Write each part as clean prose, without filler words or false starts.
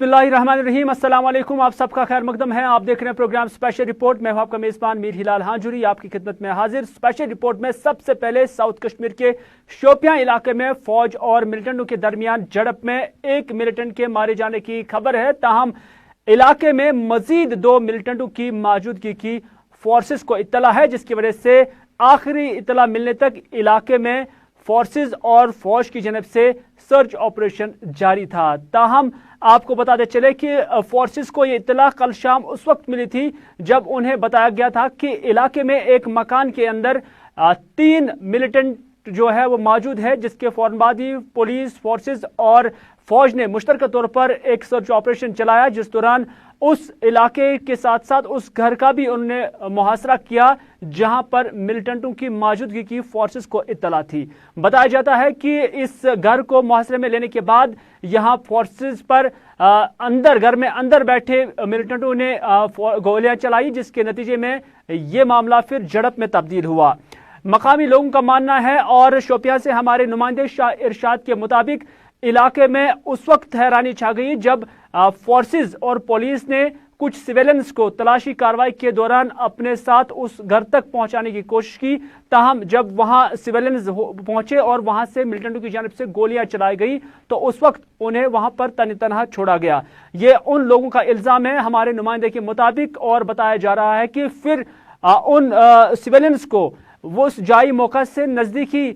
बिस्मिल्लाहिर्रहमानिर्रहीम। अस्सलाम वालेकुम। आप सबका खैर मकदम है। आप देख रहे हैं प्रोग्राम स्पेशल रिपोर्ट। मैं हूं आपका मेज़बान मीर हिलाल हांजुरी, आपकी खिदमत में हाजिर। स्पेशल रिपोर्ट में सबसे पहले साउथ कश्मीर के शोपियां इलाके में फौज और मिलिटेंटों के दरमियान झड़प में एक मिलिटेंट के मारे जाने की खबर है। ताहम इलाके में मजीद 2 मिलिटेंटों की मौजूदगी की फोर्सेस को इत्तला है, जिसकी वजह से आखिरी इत्तला मिलने तक इलाके में फोर्सेस और फौज की जनब से सर्च ऑपरेशन जारी था। ताहम आपको बताते चले कि फोर्सेस को ये इत्तला कल शाम उस वक्त मिली थी जब उन्हें बताया गया था कि इलाके में एक मकान के अंदर 3 मिलिटेंट जो है वो मौजूद है, जिसके फौरन बाद ही पुलिस फोर्सेस और फौज ने मुश्तरका तौर पर एक सर्च ऑपरेशन चलाया, जिस दौरान उस इलाके के साथ साथ उस घर का भी उन्होंने मुहासरा किया जहां पर मिलिटेंटों की मौजूदगी की फोर्सेस को इत्तला थी। बताया जाता है कि इस घर को मुहासरे में लेने के बाद यहां फोर्सेस पर घर में अंदर बैठे मिलिटेंटों ने गोलियां चलाई, जिसके नतीजे में यह मामला फिर झड़प में तब्दील हुआ। मकामी लोगों का मानना है और शोपियां से हमारे नुमाइंदे शाह इरशाद के मुताबिक इलाके में उस वक्त हैरानी छा गई जब फोर्सेस और पुलिस ने कुछ सिविलियंस को तलाशी कार्रवाई के दौरान अपने साथ उस घर तक पहुंचाने की कोशिश की। ताहम जब वहां सिविलियंस पहुंचे और वहां से मिलिटेंटों की जानिब से गोलियां चलाई गई तो उस वक्त उन्हें वहां पर तनहा छोड़ा गया। ये उन लोगों का इल्जाम है हमारे नुमाइंदे के मुताबिक, और बताया जा रहा है कि फिर उन सिविलियंस को वो उस जाई मौका से नजदीकी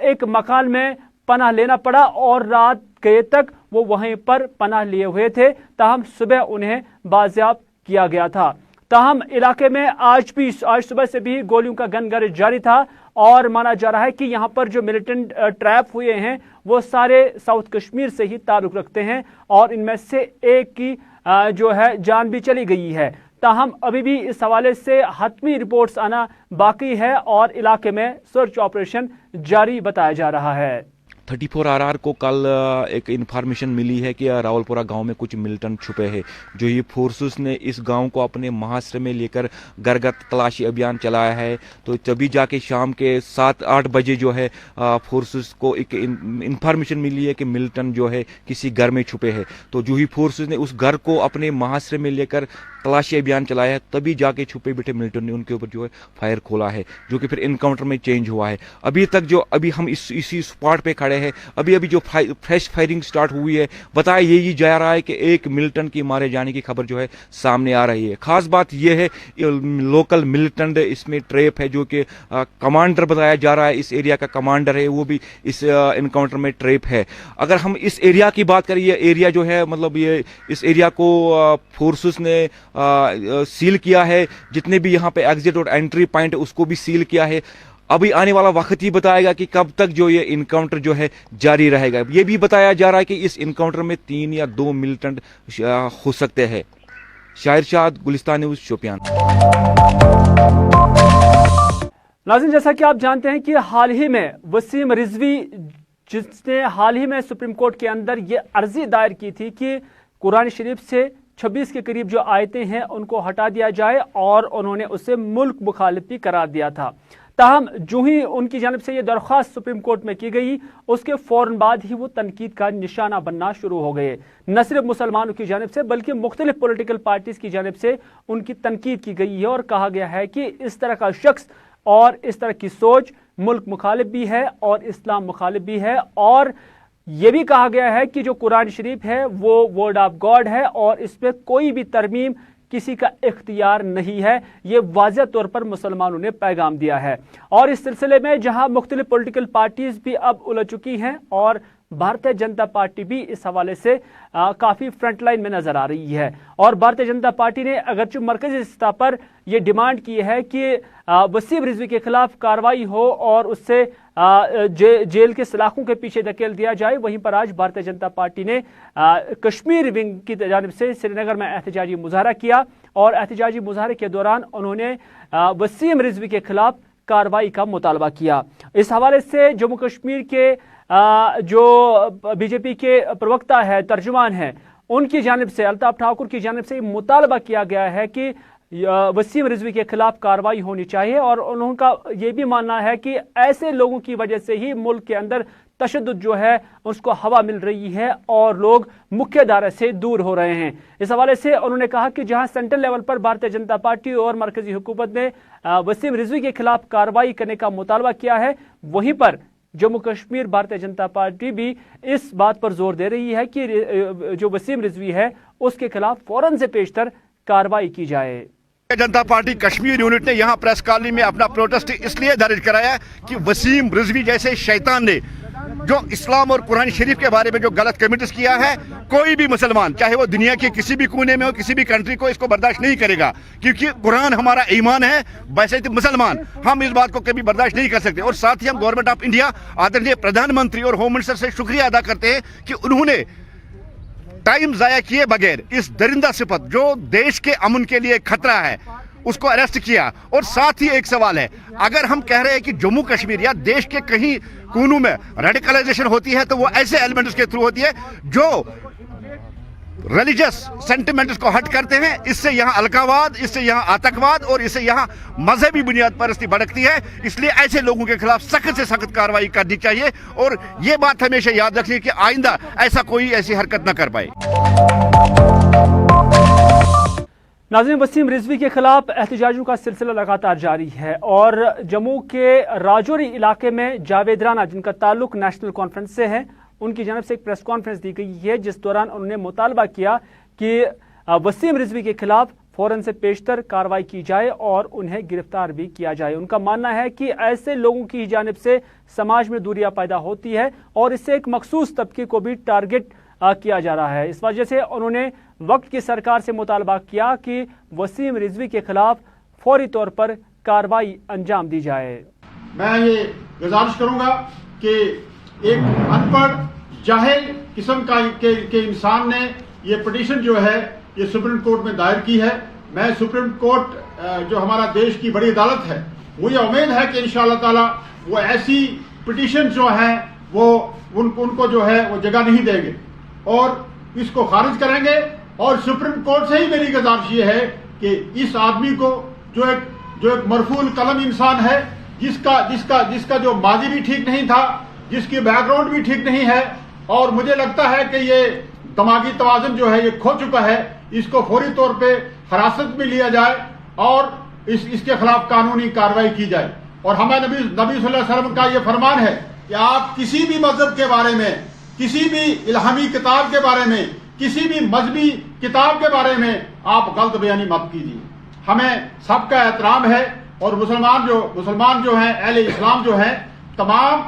एक मकान में पनाह लेना पड़ा और रात गए तक वो वहीं पर पनाह लिए हुए थे। ताहम सुबह उन्हें बाजियाब किया गया था। ताहम इलाके में आज सुबह से भी गोलियों का गनगर जारी था और माना जा रहा है कि यहाँ पर जो मिलिटेंट ट्रैप हुए हैं वो सारे साउथ कश्मीर से ही ताल्लुक रखते हैं और इनमें से एक की जो है जान भी चली गई है। ताहम अभी भी इस हवाले से हतमी रिपोर्ट्स आना बाकी है और इलाके में सर्च ऑपरेशन जारी बताया जा रहा है। 34 RR को कल एक इन्फॉर्मेशन मिली है कि रावलपुरा गांव में कुछ मिलिटेंट छुपे हैं। जो ये फोर्सेस ने इस गांव को अपने मुहासरे में लेकर घर घर तलाशी अभियान चलाया है, तो तभी जाके शाम के 7-8 बजे जो है फोर्सेस को एक इन्फॉर्मेशन मिली है कि मिलिटेंट जो है किसी घर में छुपे हैं। तो जो ही फोर्सेस ने उस घर को अपने मुहासरे में लेकर तलाशी अभियान चलाया है, तभी जाके छुपे बैठे मिलिटेंट ने उनके ऊपर जो है फायर खोला है, जो कि फिर इनकाउंटर में चेंज हुआ है। अभी हम इसी स्पॉट पे खड़े हैं, अभी जो फ्रेश फायरिंग स्टार्ट हुई है, बताया यही जा रहा है कि एक मिलिटेंट की मारे जाने की खबर जो है सामने आ रही है। खास बात यह है लोकल मिलिटेंट इसमें ट्रेप है, जो कि कमांडर बताया जा रहा है, इस एरिया का कमांडर है, वो भी इस इनकाउंटर में ट्रेप है। अगर हम इस एरिया की बात करें, ये एरिया जो है मतलब ये इस एरिया को फोर्सेस ने सील किया है, जितने भी यहाँ पे एग्जिट और एंट्री पॉइंट है उसको भी सील किया है। अभी आने वाला वक्त ही बताएगा कि कब तक जो ये इनकाउंटर जो है जारी रहेगा। ये भी बताया जा रहा है कि इस इनकाउंटर में 3 या 2 मिलिटेंट हो सकते हैं। शाहिर शाद, गुलिस्तान न्यूज़, शोपियान। नाज़रीन, जैसा कि आप जानते हैं कि हाल ही में वसीम रिजवी, जिसने हाल ही में सुप्रीम कोर्ट के अंदर ये अर्जी दायर की थी कि कुरान शरीफ से 26 के करीब जो आयतें हैं उनको हटा दिया जाए, और उन्होंने उसे मुल्क मुखालिफ भी करार दिया था। ताहम जो ही उनकी जानिब से ये दरख्वास्त सुप्रीम कोर्ट में की गई, उसके फौरन बाद ही वो तनकीद का निशाना बनना शुरू हो गए। न सिर्फ मुसलमानों की जानिब से बल्कि मुख्तलिफ पॉलिटिकल पार्टीज की जानिब से उनकी तनकीद की गई है और कहा गया है कि इस तरह का शख्स और इस तरह की सोच मुल्क मुखालिफ भी है और इस्लाम मुखालिफ भी है। और यह भी कहा गया है कि जो कुरान शरीफ है वो वर्ड ऑफ गॉड है और इस पर कोई भी तरमीम किसी का इख्तियार नहीं है। ये वाज़ेह तौर पर मुसलमानों ने पैगाम दिया है। और इस सिलसिले में जहां मुख्तलिफ पॉलिटिकल पार्टीज भी अब उलझ चुकी हैं और भारतीय जनता पार्टी भी इस हवाले से काफ़ी फ्रंट लाइन में नजर आ रही है। और भारतीय जनता पार्टी ने अगरचि मरकजी सतह पर यह डिमांड की है कि वसीम रिजवी के खिलाफ कार्रवाई हो और उससे जेल के सलाखों के पीछे धकेल दिया जाए, वहीं पर आज भारतीय जनता पार्टी ने कश्मीर विंग की जानिब से श्रीनगर में एहतजाजी मुजाहरा किया और एहतजाजी मुजाहरे के दौरान उन्होंने वसीम रिजवी के खिलाफ कार्रवाई का मुतालबा किया। इस हवाले से जम्मू कश्मीर के जो बीजेपी के प्रवक्ता है, तर्जुमान है, उनकी जानिब से, अल्ताफ ठाकुर की जानिब से मुतालबा किया गया है कि वसीम रिजवी के खिलाफ कार्रवाई होनी चाहिए। और उनका ये भी मानना है कि ऐसे लोगों की वजह से ही मुल्क के अंदर तशद्दुद जो है उसको हवा मिल रही है और लोग मुख्य धारा से दूर हो रहे हैं। इस हवाले से उन्होंने कहा कि जहां सेंट्रल लेवल पर भारतीय जनता पार्टी और मरकजी हुकूमत ने वसीम रिजवी के खिलाफ कार्रवाई करने का मुतालबा किया है, वहीं पर जम्मू कश्मीर भारतीय जनता पार्टी भी इस बात पर जोर दे रही है कि जो वसीम रिजवी है उसके खिलाफ फौरन से पेशतर कार्रवाई की जाए। जनता पार्टी कश्मीर यूनिट ने यहाँ प्रेस कॉलोनी में अपना प्रोटेस्ट इसलिए दर्ज कराया कि वसीम रिजवी जैसे शैतान ने जो इस्लाम और कुरान शरीफ के बारे में जो गलत कमेंट्स किया है, कोई भी मुसलमान चाहे वो दुनिया के किसी भी कोने में हो, किसी भी कंट्री को इसको बर्दाश्त नहीं करेगा, क्योंकि कुरान हमारा ईमान है। वैसे तो मुसलमान हम इस बात को कभी बर्दाश्त नहीं कर सकते। और साथ ही हम गवर्नमेंट ऑफ इंडिया आदरणीय प्रधानमंत्री और होम मिनिस्टर से शुक्रिया अदा करते हैं कि उन्होंने टाइम जाया किए बगैर इस दरिंदा सिफत जो देश के अमन के लिए खतरा है उसको अरेस्ट किया। और साथ ही एक सवाल है, अगर हम कह रहे हैं कि जम्मू कश्मीर या देश के कहीं कोनों में रेडिकलाइजेशन होती है तो वो ऐसे एलिमेंट्स के थ्रू होती है जो रिलीजियस सेंटिमेंट्स को हट करते हैं। इससे यहाँ अलगाववाद, इससे यहाँ आतंकवाद और इससे यहाँ मजहबी बुनियाद परस्ती भड़कती है। इसलिए ऐसे लोगों के खिलाफ सख्त से सख्त कार्रवाई करनी चाहिए और ये बात हमेशा याद रखिए कि आइंदा ऐसा कोई ऐसी हरकत न कर पाए। नाज़रीन, वसीम रिजवी के खिलाफ एहतजाजों का सिलसिला लगातार जारी है और जम्मू के राजौरी इलाके में जावेद राना, जिनका ताल्लुक नेशनल कॉन्फ्रेंस से है, उनकी जानब से एक प्रेस कॉन्फ्रेंस दी गई है जिस दौरान उन्होंने मुतालबा किया कि वसीम रिजवी के खिलाफ फौरन से पेशतर कार्रवाई की जाए और उन्हें गिरफ्तार भी किया जाए। उनका मानना है कि ऐसे लोगों की जानिब से समाज में दूरियां पैदा होती है और इससे एक मखसूस तबके को भी टारगेट किया जा रहा है। इस वजह से उन्होंने वक्त की सरकार से मुतालबा किया कि वसीम रिजवी के खिलाफ फौरी तौर पर कार्रवाई अंजाम दी जाए। मैं ये गुजारिश करूंगा कि एक अनपढ़ जाहिल किस्म के इंसान ने ये पिटीशन जो है ये सुप्रीम कोर्ट में दायर की है। मैं सुप्रीम कोर्ट जो हमारा देश की बड़ी अदालत है, मुझे उम्मीद है कि इंशाअल्लाह ताला वो ऐसी पिटीशन जो है वो उनको जो है वो जगह नहीं देंगे और इसको खारिज करेंगे। और सुप्रीम कोर्ट से ही मेरी गुजारिश ये है कि इस आदमी को जो एक मरफूल कलम इंसान है, जिसका जो माजी भी ठीक नहीं था, जिसकी बैकग्राउंड भी ठीक नहीं है और मुझे लगता है कि ये दिमागी तवाज़ुन जो है ये खो चुका है, इसको फौरी तौर पे हिरासत में लिया जाए और इसके खिलाफ कानूनी कार्रवाई की जाए। और हमें नबी सल्लल्लाहु अलैहि वसल्लम का ये फरमान है कि आप किसी भी मजहब के बारे में, किसी भी इल्हामी किताब के बारे में, किसी भी मजहबी किताब के बारे में आप गलत बयानी मत कीजिए। हमें सबका एहतराम है और मुसलमान जो हैं, अहले इस्लाम जो हैं, तमाम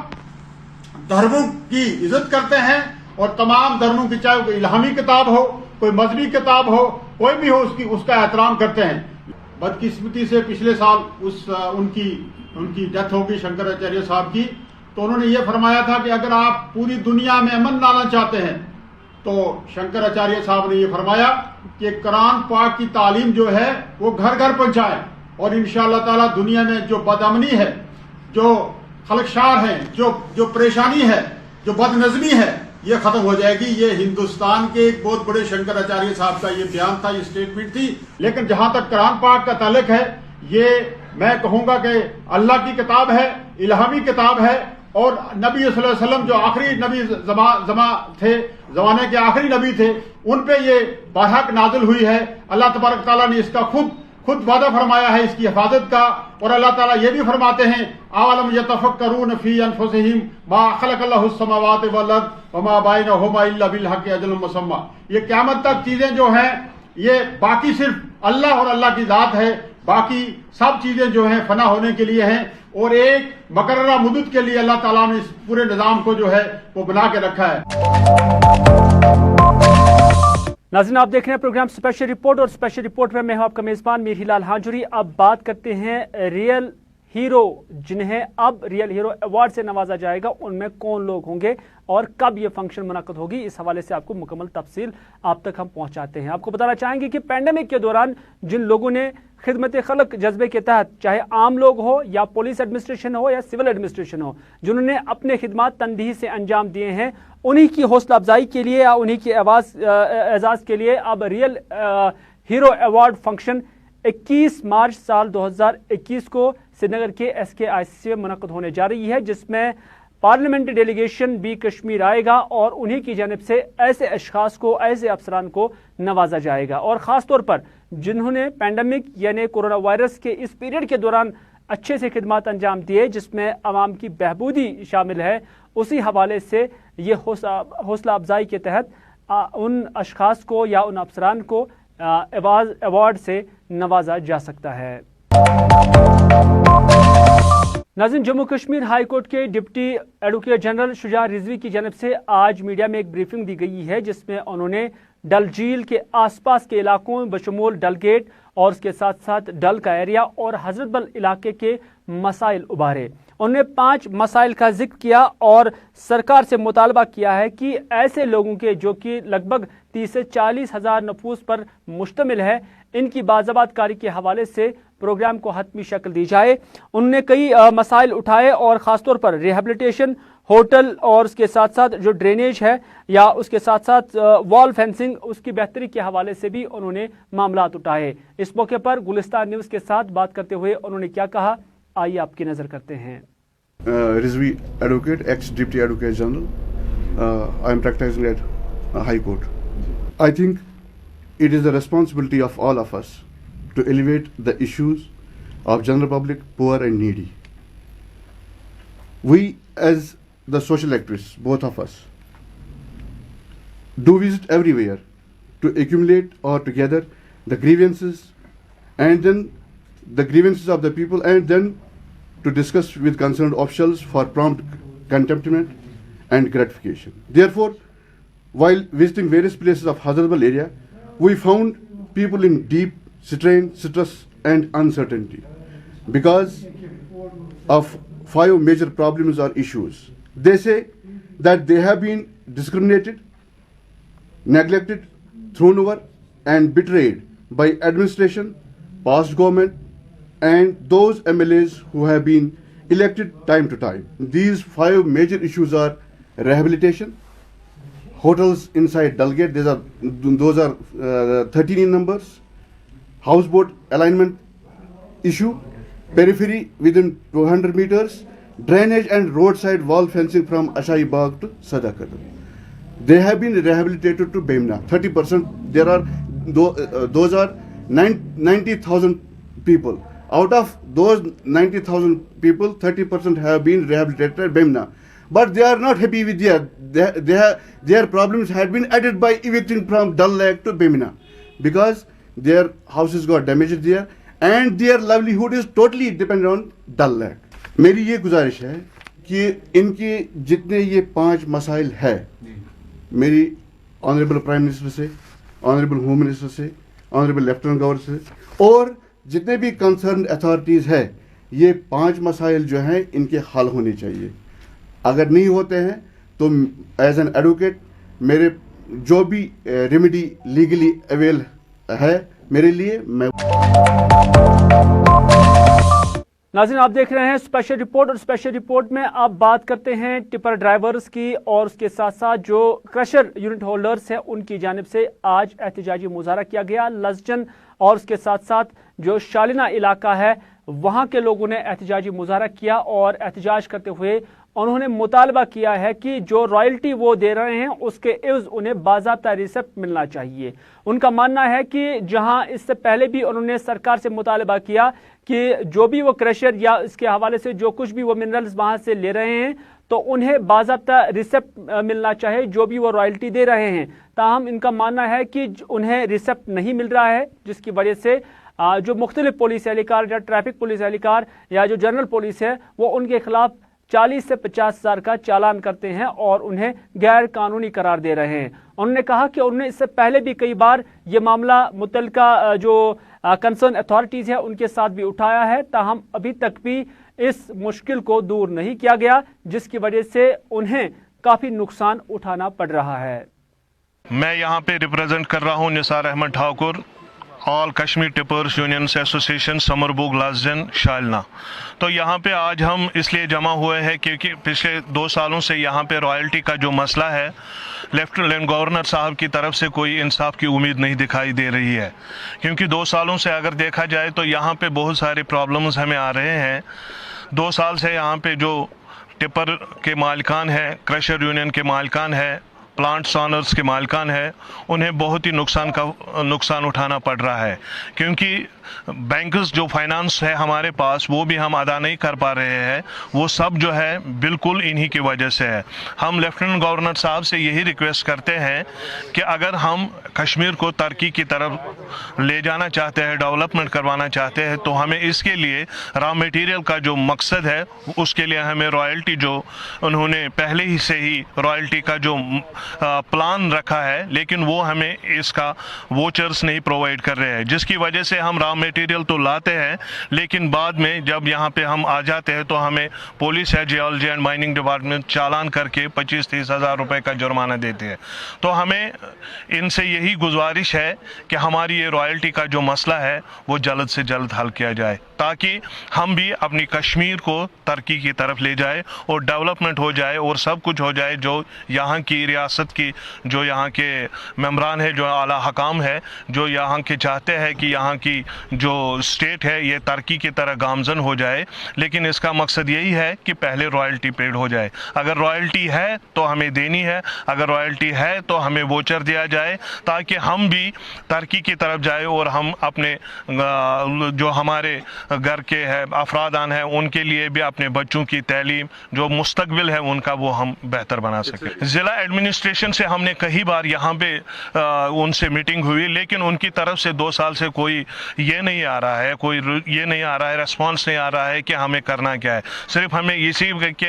धर्मों की इज्जत करते हैं और तमाम धर्मों की, चाहे कोई इल्हामी किताब हो, कोई मजहबी किताब हो, कोई भी हो, उसका एहतराम करते हैं। बदकिस्मती से पिछले साल उनकी डेथ हो गई शंकराचार्य साहब की, तो उन्होंने ये फरमाया था कि अगर आप पूरी दुनिया में अमन लाना चाहते हैं तो शंकराचार्य साहब ने ये फरमाया कि कुरान पाक की तालीम जो है वो घर घर पहुंचाए और इंशाअल्लाह ताला दुनिया में जो बदअमनी है, जो खलकशार है, जो परेशानी है, जो बदनज़मी है, ये खत्म हो जाएगी। ये हिंदुस्तान के एक बहुत बड़े शंकराचार्य साहब का ये बयान था, ये स्टेटमेंट थी। लेकिन जहां तक कुरान पाक का ताल्लुक है, ये मैं कहूंगा कि अल्लाह की किताब है, इल्हामी किताब है और नबी सल्लल्लाहु अलैहि वसल्लम जो आखिरी नबी जमाने के आखिरी नबी थे, उन पे ये बरहक नाजिल हुई है। अल्लाह तबारक ताला ने इसका खुद वादा फरमाया है इसकी हिफाजत का। और अल्लाह ताला ये भी फरमाते हैं, अवलम यतफक्करून फी अनफुसिहिम मा खलक़ल्लाहुस समावाति वल अर्द व मा बैनहुमा इल्ला बिल हक़्क़ि अजलन मुसम्मा। ये क़यामत तक चीजें जो हैं ये बाकी सिर्फ अल्लाह और अल्लाह की जात है, बाकी सब चीजें जो हैं फना होने के लिए हैं और एक मुकर्ररा मुद्दत के लिए अल्लाह ताला ने इस पूरे निजाम को जो है वो बना के रखा है। नाज़रीन, आप देख रहे हैं प्रोग्राम स्पेशल रिपोर्ट और स्पेशल रिपोर्ट में मैं हूं आपका मेजबान मीर हिलाल हांजुरी। अब बात करते हैं रियल हीरो, जिन्हें अब रियल हीरो अवार्ड से नवाजा जाएगा, उनमें कौन लोग होंगे और कब ये फंक्शन मुनक्कद होगी, इस हवाले से आपको मुकम्मल तफसील आप तक हम पहुंचाते हैं। आपको बताना चाहेंगे कि पैंडेमिक के दौरान जिन लोगों ने खिदमत खलक जज्बे के तहत, चाहे आम लोग हो या पुलिस एडमिनिस्ट्रेशन हो या सिविल एडमिनिस्ट्रेशन हो, जिन्होंने अपने खिदमात तनदीही से अंजाम दिए हैं, उन्हीं की हौसला अफजाई के लिए या उन्हीं के एजाज़ के लिए अब रियल हीरो अवार्ड फंक्शन 21 मार्च साल 2021 को श्रीनगर के SKIC में मुनक्कद होने जा रही है, जिसमें पार्लियामेंट्री डेलीगेशन भी कश्मीर आएगा और उन्हीं की जानिब से ऐसे अशखास को, ऐसे अफसरान को नवाजा जाएगा। और ख़ास तौर पर जिन्होंने पैंडमिक यानी कोरोना वायरस के इस पीरियड के दौरान अच्छे से खिदमत अंजाम दिए, जिसमें आवाम की बहबूदी शामिल है, उसी हवाले से ये हौसला अफजाई के तहत उन अशखास को या उन अफसरान को अवार्ड से नवाजा जा सकता है। नाज़रीन, जम्मू कश्मीर हाई कोर्ट के deputy advocate general Shuja Rizvi की जानिब से आज मीडिया में एक ब्रीफिंग दी गई है, जिसमें उन्होंने डल झील के आसपास के इलाकों बशमूल डल गेट और उसके साथ साथ डल का एरिया और हजरतबल इलाके के मसाइल उभारे। उन्होंने 5 मसाइल का जिक्र किया और सरकार से मुतालबा किया है कि ऐसे लोगों के जो कि लगभग 30 से 40 हज़ार नफूस पर मुश्तमिल है, इनकी बाज़ाबात कारी के हवाले से प्रोग्राम को हतमी शक्ल दी जाए। उन्होंने कई मसाइल उठाए और ख़ासतौर पर रिहेबिलिटेशन, होटल और उसके साथ साथ जो ड्रेनेज है या उसके साथ साथ वॉल फेंसिंग, उसकी बेहतरी के हवाले से भी उन्होंने मामलात उठाए। इस मौके पर गुलिस्तान न्यूज़ के साथ बात करते हुए उन्होंने क्या कहा, आइए आपकी नज़र करते हैं। Rizvi Advocate, ex-Deputy Advocate General. I am practicing at High Court. I think it is the responsibility of all of us to elevate the issues of general public, poor and needy. We as the social activists, both of us, do visit everywhere to accumulate or to gather the grievances and then the grievances of the people and then to discuss with concerned officials for prompt contentment and gratification. Therefore, while visiting various places of Hazartbal area, we found people in deep strain, stress and uncertainty because of 5 major problems or issues. They say that they have been discriminated, neglected, thrown over and betrayed by administration, past government and those MLAs who have been elected time to time. These 5 major issues are rehabilitation, hotels inside Dalgate, those are 13 in numbers, houseboat alignment issue, periphery within 200 meters, drainage and roadside wall fencing from Ashai Bagh to Sadakar. They have been rehabilitated to Bemna. 30%, there are those are 90,000 people. Out of those 90,000 people, 30% have been rehabilitated at Bemna. But they are not happy with their problems had been added by evicting from Dal Lake to Bemna because their houses got damaged there and their livelihood is totally dependent on Dal Lake. मेरी ये गुजारिश है कि इनके जितने ये 5 मसाइल है, मेरी ऑनरेबल प्राइम मिनिस्टर से, ऑनरेबल होम मिनिस्टर से, ऑनरेबल लेफ्टिनेंट गवर्नर से और जितने भी कंसर्न अथॉरिटीज़ है, ये 5 मसाइल जो हैं इनके हल होने चाहिए। अगर नहीं होते हैं तो एज एन एडवोकेट मेरे जो भी रेमेडी लीगली अवेल है मेरे लिए मैं। नाज़रीन, आप देख रहे हैं स्पेशल रिपोर्ट और स्पेशल रिपोर्ट में आप बात करते हैं टिपर ड्राइवर्स की और उसके साथ साथ जो क्रशर यूनिट होल्डर्स हैं उनकी जानिब से आज एहतजाजी मुजाहरा किया गया। लसजन और उसके साथ साथ जो शालिना इलाका है वहां के लोगों ने एहतजाजी मुजाहरा किया और एहतजाज करते हुए उन्होंने मुतालबा किया है कि जो रॉयल्टी वो दे रहे हैं उसके एवज उन्हें बाज़ाब्ता रिसिप्ट मिलना चाहिए। उनका मानना है कि जहां इससे पहले भी उन्होंने सरकार से मुतालबा किया कि जो भी वो क्रशर या इसके हवाले से जो कुछ भी वो मिनरल्स वहां से ले रहे हैं तो उन्हें बाज़ाब्ता रिसिप्ट मिलना चाहिए जो भी वो रॉयल्टी दे रहे हैं। ताहम इनका मानना है कि उन्हें रिसिप्ट नहीं मिल रहा है, जिसकी वजह से जो मुख्तलिफ पुलिस एहलकार या ट्रैफिक पुलिस एहलकार या जो जनरल पुलिस है वो उनके खिलाफ 40 से 50 हज़ार का चालान करते हैं और उन्हें गैर कानूनी करार दे रहे हैं। उन्होंने कहा कि उन्होंने इससे पहले भी कई बार ये मामला मुतल्लिका जो कंसर्न अथॉरिटीज़ है उनके साथ भी उठाया है, ताहम अभी तक भी इस मुश्किल को दूर नहीं किया गया, जिसकी वजह से उन्हें काफ़ी नुकसान उठाना पड़ रहा है। मैं यहाँ पे रिप्रेजेंट कर रहा हूँ Nisar Ahmad Thakur, all Kashmir tippers unions association समरबुग लाजन शालना। तो यहाँ पे आज हम इसलिए जमा हुए हैं क्योंकि पिछले 2 सालों से यहाँ पे रॉयल्टी का जो मसला है लेफ्टिनेंट गवर्नर साहब की तरफ से कोई इंसाफ की उम्मीद नहीं दिखाई दे रही है, क्योंकि 2 सालों से अगर देखा जाए तो यहाँ पे बहुत सारे प्रॉब्लम्स हमें आ रहे हैं। 2 साल से यहाँ पे जो टिपर के मालिकान हैं, क्रशर यूनियन के मालिकान हैं, प्लांट्स ऑनर्स के मालिकान हैं, उन्हें बहुत ही नुकसान उठाना पड़ रहा है, क्योंकि बैंकर्स जो फाइनेंस है हमारे पास वो भी हम अदा नहीं कर पा रहे हैं, वो सब जो है बिल्कुल इन्हीं की वजह से है। हम लेफ्टिनेंट गवर्नर साहब से यही रिक्वेस्ट करते हैं कि अगर हम कश्मीर को तरक्की की तरफ ले जाना चाहते हैं, डेवलपमेंट करवाना चाहते हैं, तो हमें इसके लिए रॉ मटेरियल का जो मकसद है उसके लिए हमें रॉयल्टी, जो उन्होंने पहले ही से ही रॉयल्टी का जो प्लान रखा है, लेकिन वो हमें इसका वोचर्स नहीं प्रोवाइड कर रहे हैं, जिसकी वजह से हम रॉ मटेरियल तो लाते हैं, लेकिन बाद में जब यहाँ पे हम आ जाते हैं तो हमें पुलिस है, जियोलॉजी एंड माइनिंग डिपार्टमेंट चालान करके 25-30 हज़ार रुपए का जुर्माना देते हैं। तो हमें इनसे यही गुजारिश है कि हमारी ये रॉयल्टी का जो मसला है वो जल्द से जल्द हल किया जाए, ताकि हम भी अपनी कश्मीर को तरक्की की तरफ ले जाए और डेवलपमेंट हो जाए और सब कुछ हो जाए जो यहाँ की रियासत की, जो यहाँ के मेंबरान है, जो आला हकाम है, जो यहाँ के चाहते हैं कि यहाँ की जो स्टेट है ये तरक्की की तरह गामजन हो जाए। लेकिन इसका मकसद यही है कि पहले रॉयल्टी पेड हो जाए। अगर रॉयल्टी है तो हमें देनी है, अगर रॉयल्टी है तो हमें वोचर दिया जाए, ताकि हम भी तरक्की की तरफ जाए और हम अपने जो हमारे घर के है अफरादान है उनके लिए भी अपने बच्चों की तालीम, जो मुस्तकबिल है उनका, वो हम बेहतर बना सकें। ज़िला एडमिनिस्ट्रेशन से हमने कई बार यहाँ पे उनसे मीटिंग हुई, लेकिन उनकी तरफ से 2 साल से कोई ये नहीं आ रहा है, कोई ये नहीं आ रहा है, रेस्पॉन्स नहीं आ रहा है कि हमें करना क्या है। सिर्फ हमें इसी के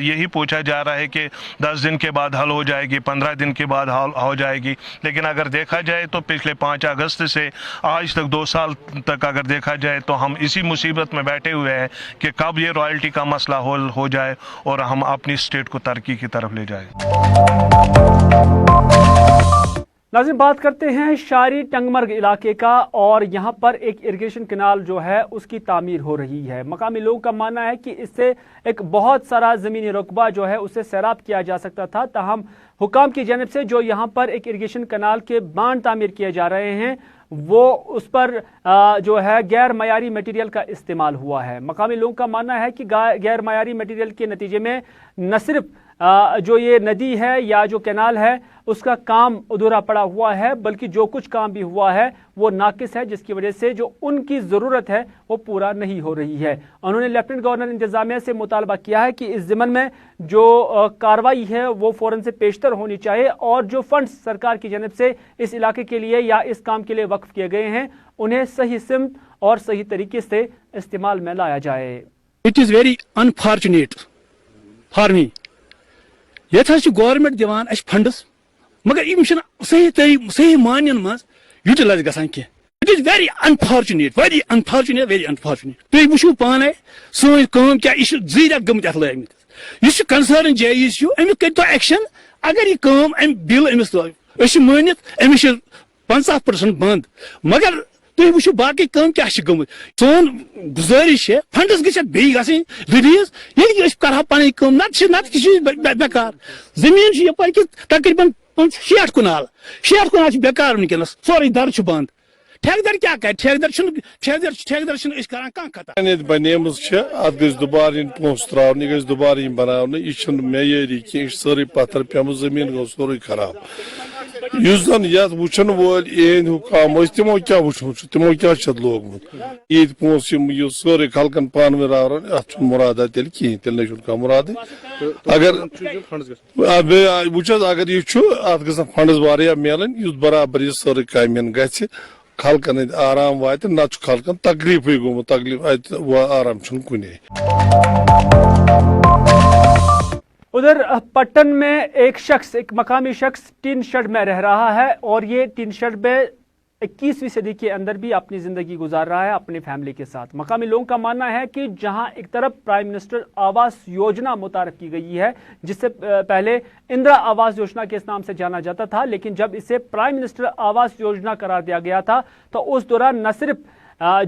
यही पूछा जा रहा है कि 10 दिन के बाद हल हो जाएगी, 15 दिन के बाद हल हो जाएगी। लेकिन अगर देखा जाए तो पिछले 5 अगस्त से आज तक 2 साल तक अगर देखा जाए तो हम इसी मुसीबत में बैठे हुए हैं कि कब ये रॉयल्टी का मसला हल हो जाए और हम अपनी स्टेट को तरक्की की तरफ ले जाए। नाज़रीन, बात करते हैं शारी टंगमर्ग इलाके का, और यहाँ पर एक इरिगेशन कैनाल जो है उसकी तामीर हो रही है। मकामी लोगों का मानना है कि इससे एक बहुत सारा ज़मीनी रकबा जो है उसे सैराब किया जा सकता था, ताहम हुकाम की जानिब से जो यहाँ पर एक इरिगेशन कैनाल के बांध तामीर किए जा रहे हैं वो उस पर जो है गैर मयारी मटेरियल का इस्तेमाल हुआ है। मकामी लोगों का मानना है कि गैर मयारी मटेरियल के नतीजे में न सिर्फ जो ये नदी है या जो कैनाल है उसका काम अधूरा पड़ा हुआ है, बल्कि जो कुछ काम भी हुआ है वो नाकिस है, जिसकी वजह से जो उनकी ज़रूरत है वो पूरा नहीं हो रही है। उन्होंने लेफ्टिनेंट गवर्नर इंतजामिया से मुतालबा किया है कि इस ज़िम्मन में जो कार्रवाई है वो फ़ौरन से पेशतर होनी चाहिए और जो फंड्स सरकार की जानिब से इस इलाके के लिए या इस काम के लिए वक्फ किए गए हैं उन्हें सही सिमत और सही तरीके से इस्तेमाल में लाया जाए। It is very unfortunate for me, ये गवर्नमेंट दिवान अस फंड्स मगर यम सही मानन मज यूटिलाइज गसान की। It is very unfortunate, very unfortunate, very unfortunate. तुम वो पाने सन कम क्या ज़ गमत अत लगित कंसर्न जायज अमिक कर एक्शन। अगर यह कम अम बिल अमिस मानित अमिस 50% बंद, मगर तुम वो बाकी कम क्या गमत। सोन गुजारिश है फंड्स गई रिलीज ये कर पी कम नत बेकार। जमीन यपर कि तकरीबन 60 कुनाल बेकार वनकस सोरे दर बंद। ठेकेदार क्या कर, ठेकेदार करान कह खता बनेम अत गई दुबार पोस त्रावन, यह दुबार बनान, यह मेयरी कह सारी पत्थर पेम, जमीन गो सोरे खराब। जन ये वुचन वोल एन हुकाम तमो क्या वुचन, तमो क्या लोगमुत ईद पोस सारे खलकन पान में रावन, अत मुराद तेल कहें, तेल ना मुराद। अगर वुचस अगर यह अत ग फंड्स वारिया मिलन युस बराबर यह सारे कामन गि खलकन आराम वात, न खलकन तकलीफ गोमुत, तकलीफ आराम कुन। उधर पट्टन में एक मकामी शख्स टीन शेड में रह रहा है और ये टीन शेड में 21वीं सदी के अंदर भी अपनी जिंदगी गुजार रहा है अपनी फैमिली के साथ। मकामी लोगों का मानना है कि जहां एक तरफ प्राइम मिनिस्टर आवास योजना मुतारफ की गई है, जिससे पहले इंदिरा आवास योजना के नाम से जाना जाता था, लेकिन जब इसे प्राइम मिनिस्टर आवास योजना करार दिया गया था तो उस दौरान न सिर्फ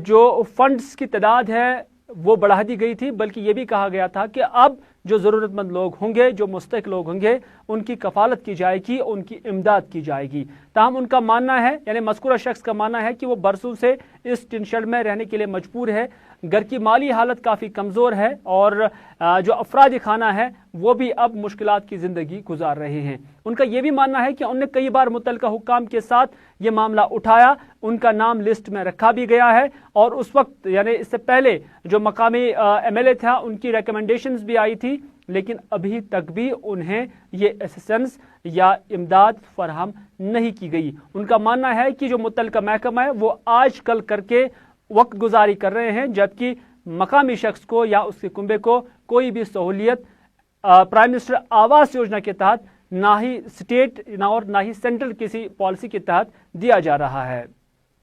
जो फंड्स की तादाद है वो बढ़ा दी गई थी, बल्कि ये भी कहा गया था कि अब जो ज़रूरतमंद लोग होंगे, जो मुस्तहिक लोग होंगे, उनकी कफालत की जाएगी, उनकी इमदाद की जाएगी। ताहम उनका मानना है, यानी मज़कूरा शख्स का मानना है कि वो बरसों से इस टिन शेड में रहने के लिए मजबूर है। घर की माली हालत काफ़ी कमज़ोर है और जो अफराद खाना है वो भी अब मुश्किलात की ज़िंदगी गुजार रहे हैं। उनका ये भी मानना है कि उन्होंने कई बार मुतल्लिका हुक्काम के साथ ये मामला उठाया, उनका नाम लिस्ट में रखा भी गया है और उस वक्त यानी इससे पहले जो मकामी MLA था उनकी रिकमेंडेशंस भी आई थी, लेकिन अभी तक भी उन्हें ये असिस्टेंस या इमदाद फराहम नहीं की गई। उनका मानना है कि जो मुतल्लिका महकमा है वो आज कल करके वक्त गुजारी कर रहे हैं, जबकि मकामी शख्स को या उसके कुंबे को कोई भी सहूलियत प्राइम मिनिस्टर आवास योजना के तहत ना ही स्टेट और ना ही सेंट्रल किसी पॉलिसी के तहत दिया जा रहा है।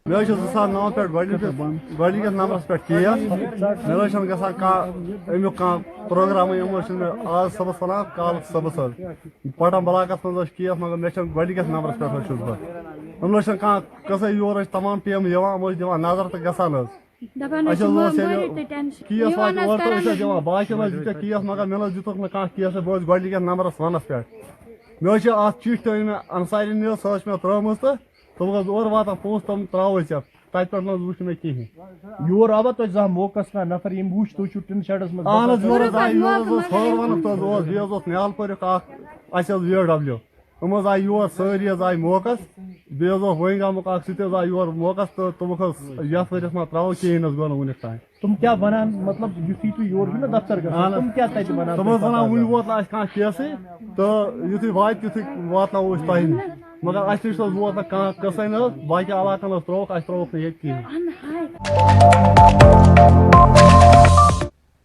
मैं 2009 पे गवर्नमेंट नंबर पे किया मैं गसान का प्रोग्राम आज सबस वन कल सबस पटम ब्लाकस मज किया मगर मे गवर्नमेंट नंबर पे कसा योर तमाम टीम दिवान नजर तो गसान केस वात बाकी केस मगर मे दितुक ना केस बह गवर्नमेंट नंबरस वनस पे मे चिट्ठी तो अंसारी नी सह मे त्रुम तो तुम और वात पोस तुम त्रो तत पे वुच मे कहें योर आवा तो जहाँ मोकस ना नफर यम वुच तुम टिन शेडस मज न्याल पर्क VW हम आय योर सारी आय मोकस बे वंग आमुक सह योर मोकस तो तुम यथ वरिस मा त्रो कहें गो वन तान तुम क्या बनान मतलब युथी तु योर ना दफ्तर तुम क्या तत बनान तुम वन वन वोत केस तो युथी वात तुथी वात तह मगर अस वोत कसन बाकी इलाकन त्रोक त्रोक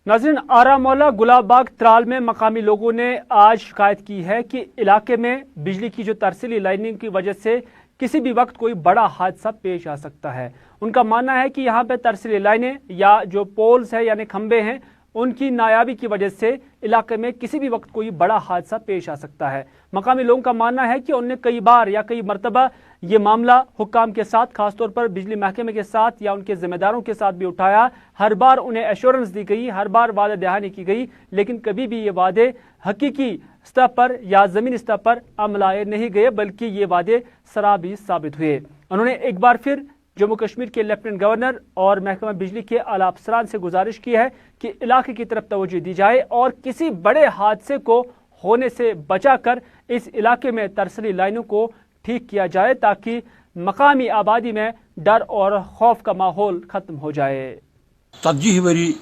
नाज़रीन, आरामौला गुलाबबाग त्राल में मकामी लोगों ने आज शिकायत की है कि इलाके में बिजली की जो तरसीली लाइनिंग की वजह से किसी भी वक्त कोई बड़ा हादसा पेश आ सकता है। उनका मानना है कि यहाँ पे तरसीली लाइनें या जो पोल्स है यानी खंबे हैं उनकी नायाबी की वजह से इलाके में किसी भी वक्त कोई बड़ा हादसा पेश आ सकता है। मकामी लोगों का मानना है कि उन्होंने कई बार या कई मरतबा ये मामला हुक्काम के साथ, खासतौर पर बिजली महकमे के साथ या उनके जिम्मेदारों के साथ भी उठाया। हर बार उन्हें एश्योरेंस दी गई, हर बार वादे दहानी की गई, लेकिन कभी भी ये वादे हकीकी स्तर पर या ज़मीनी स्तर पर अमल आए नहीं गए, बल्कि ये वादे सराबी साबित हुए। उन्होंने एक बार फिर जम्मू कश्मीर के लेफ्टिनेंट गवर्नर और महकमा बिजली के आला अफसरान से गुजारिश की है कि इलाके की तरफ तवज्जो दी जाए और किसी बड़े हादसे को होने से बचाकर इस इलाके में तरसली लाइनों को ठीक किया जाए ताकि मकामी आबादी में डर और खौफ का माहौल खत्म हो जाए। 40 वरी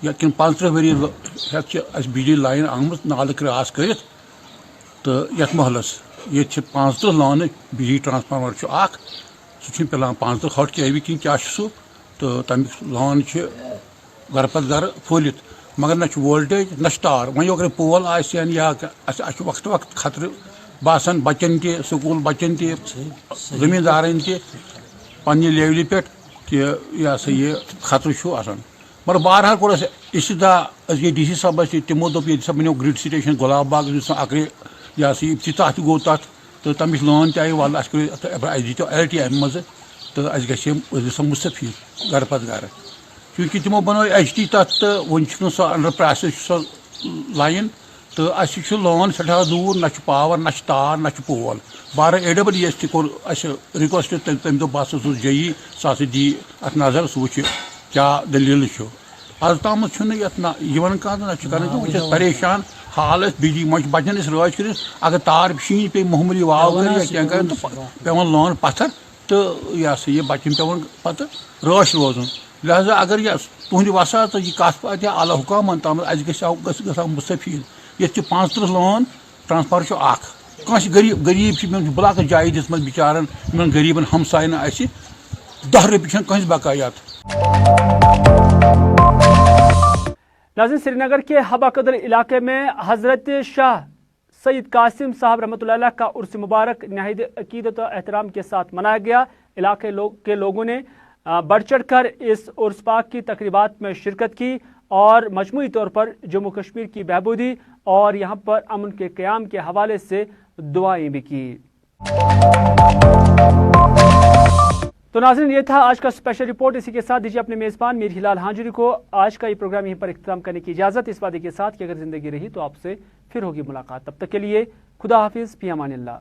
या 35 वरी बिजली लाइन आम नाल क्रास कर तो ये महलस ये 35 लान बिजली ट्रांसफार्मर सह पेलान 35 हट के कहीं क्या सह तो तमिक लान घर पत घर फूलित मगर ना वोल्टेज ना तार वही अगर पोल आन या वक्त वक्त खतर बासान बचन त स्कूल बचन त जमींदारन त पन्ने लेवल पे कि यह सा ये खतर मगर बहरहाल कोर इस्तः DC साहब तमो दोप ये बनो ग्रिड स्टेशन गुलाबबाग अक्रे यह सा तथ गो तथ तो तमिक लान आई वाल दीतो LT अमे मज तो गो मुस्तफीद घर पत घर क्योंकि तमो बनो HT तथ तो वन सह अंडर प्रोसेस सह लाइन तो लान सठा दूर ना पावर ना तार ना पोल बहर AWS तक रिक्वेस्ट तम दो बस JE सह दी अत नजर सह वो क्या दलील आज तम कर परेशान हाल बिजली मज बचन राज कर अगर तार शीन पे मामूली वाव कर कर तो पेवन लान पत्थर तो यह सा ये बचन पेवन पत राश रोजन लिहाजा अगर यह तुंद वसा तो यह कत पात आला हुकामन तम ग मुस्तफीद ये 35 लान ट्रांसफार्मर कह गरीब ब्लाक जाय दित बिचारन गरीबन हमसायन 10 रुपये कह बकायात। नाज़रीन, श्रीनगर के हबा कदर इलाके में हजरत शाह सईद कासिम साहब रहमतुल्लाह अलैह का उर्स मुबारक नहायत अकीदत और एहतराम के साथ मनाया गया। इलाके के लोगों ने बढ़ चढ़ कर इस उर्स पाक की तकरीबात में शिरकत की और मजमूई तौर पर जम्मू कश्मीर की बहबूदी और यहाँ पर अमन के क़याम के हवाले से दुआएं भी की। तो नाज़रीन, ये था आज का स्पेशल रिपोर्ट। इसी के साथ दीजिए अपने मेज़बान मीर हिलाल हांजुरी को आज का ये प्रोग्राम यहीं पर इख्तिताम करने की इजाज़त, इस वादे के साथ कि अगर ज़िंदगी रही तो आपसे फिर होगी मुलाकात। तब तक के लिए खुदा हाफिज़, फी अमानिल्लाह।